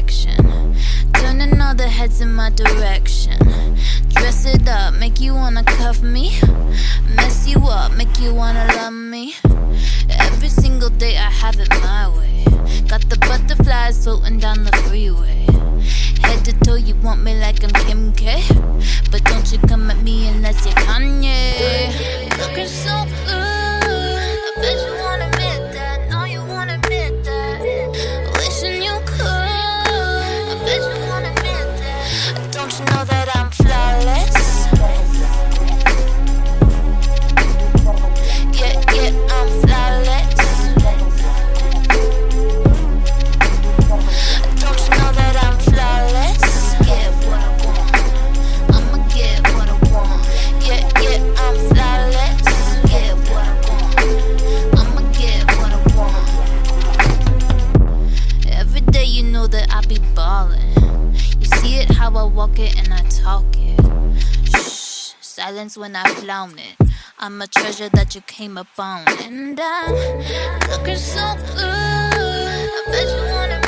perfection, turning all the heads in my direction. Dress it up, make you wanna cuff me, mess you up, make you wanna love me. Every single day I have it my way. Got the butterflies floating down the freeway. Head to toe, you want me like I'm Kim K, but don't you come at me unless you're Kanye. Looking so good, I bet you wanna admit that. No, you wanna admit that. Wishing you could, I bet you wanna admit that. Don't you know that I'm flawless? Yeah, yeah, I'm flawless. Don't you know that I'm flawless? Get what I want, I'ma get what I want. Yeah, yeah, I'm flawless. Get what I want, I'ma get what I want. Every day you know that I be ballin'. You see it how I walk it and I talk it. Shh, silence when I flaunt it. I'm a treasure that you came upon, and I'm looking so good. I bet you wanna